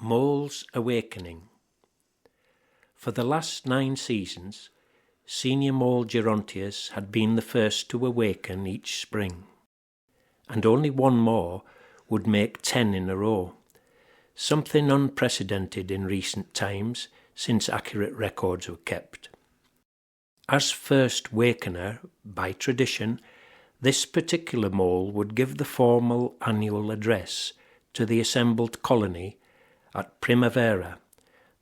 Mole's Awakening. For the last 9 seasons, senior mole Gerontius had been the first to awaken each spring, and only one more would make 10 in a row, something unprecedented in recent times since accurate records were kept. As first wakener, by tradition, this particular mole would give the formal annual address to the assembled colony at Primavera,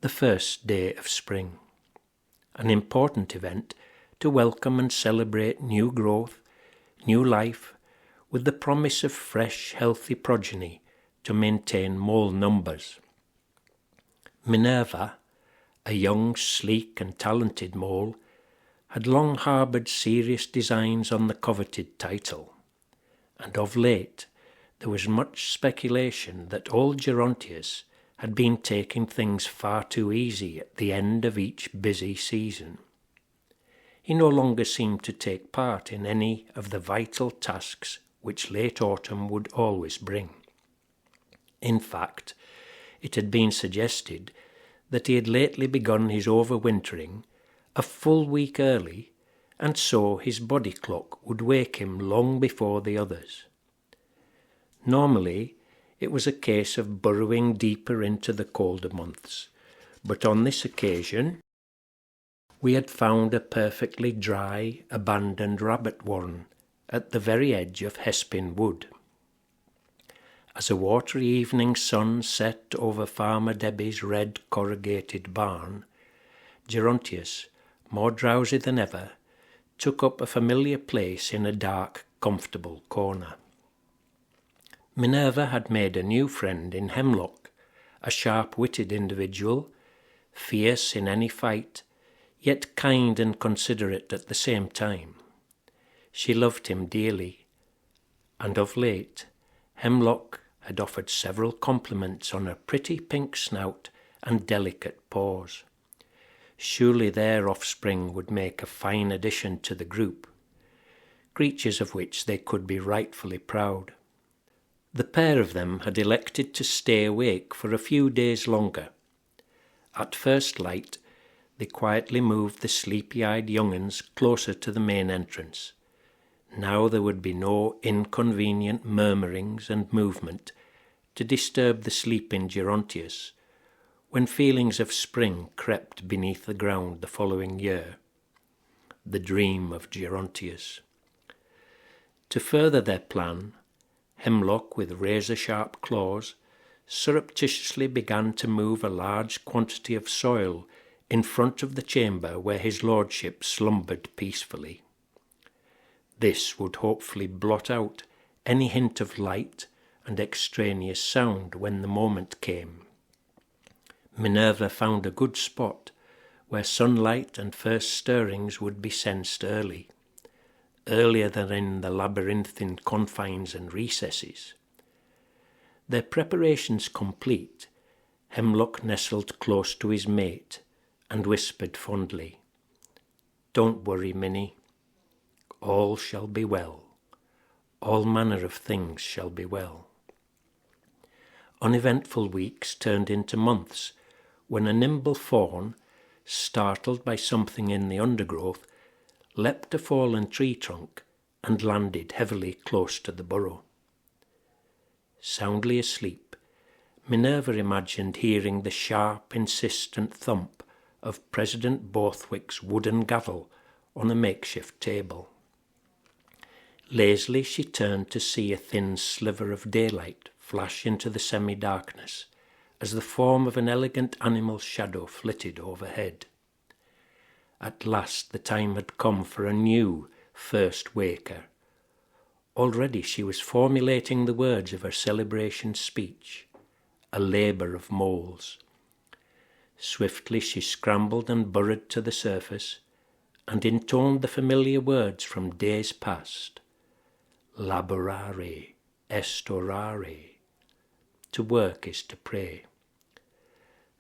the first day of spring, an important event to welcome and celebrate new growth, new life, with the promise of fresh, healthy progeny to maintain mole numbers. Minerva, a young, sleek and talented mole, had long harboured serious designs on the coveted title, and of late there was much speculation that old Gerontius had been taking things far too easy at the end of each busy season. He no longer seemed to take part in any of the vital tasks which late autumn would always bring. In fact, it had been suggested that he had lately begun his overwintering a full week early, and so his body clock would wake him long before the others. Normally, it was a case of burrowing deeper into the colder months, but on this occasion we had found a perfectly dry, abandoned rabbit warren at the very edge of Hespin Wood. As a watery evening sun set over Farmer Debbie's red corrugated barn, Gerontius, more drowsy than ever, took up a familiar place in a dark, comfortable corner. Minerva had made a new friend in Hemlock, a sharp-witted individual, fierce in any fight, yet kind and considerate at the same time. She loved him dearly, and of late Hemlock had offered several compliments on her pretty pink snout and delicate paws. Surely their offspring would make a fine addition to the group, creatures of which they could be rightfully proud. The pair of them had elected to stay awake for a few days longer. At first light, they quietly moved the sleepy-eyed young'uns closer to the main entrance. Now there would be no inconvenient murmurings and movement to disturb the sleeping Gerontius, when feelings of spring crept beneath the ground the following year. The dream of Gerontius. To further their plan, Hemlock, with razor-sharp claws, surreptitiously began to move a large quantity of soil in front of the chamber where his lordship slumbered peacefully. This would hopefully blot out any hint of light and extraneous sound when the moment came. Minerva found a good spot where sunlight and first stirrings would be sensed earlier than in the labyrinthine confines and recesses. Their preparations complete, Hemlock nestled close to his mate and whispered fondly, "Don't worry, Minnie. All shall be well. All manner of things shall be well." Uneventful weeks turned into months, when a nimble fawn, startled by something in the undergrowth, leapt a fallen tree trunk and landed heavily close to the burrow. Soundly asleep, Minerva imagined hearing the sharp, insistent thump of President Borthwick's wooden gavel on a makeshift table. Lazily she turned to see a thin sliver of daylight flash into the semi-darkness as the form of an elegant animal shadow flitted overhead. At last the time had come for a new first waker. Already she was formulating the words of her celebration speech, a labour of moles. Swiftly she scrambled and burrowed to the surface, and intoned the familiar words from days past. Laborare est orare. To work is to pray.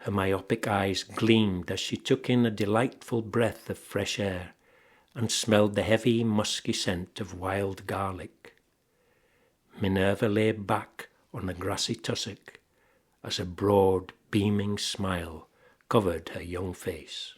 Her myopic eyes gleamed as she took in a delightful breath of fresh air and smelled the heavy, musky scent of wild garlic. Minerva lay back on the grassy tussock as a broad, beaming smile covered her young face.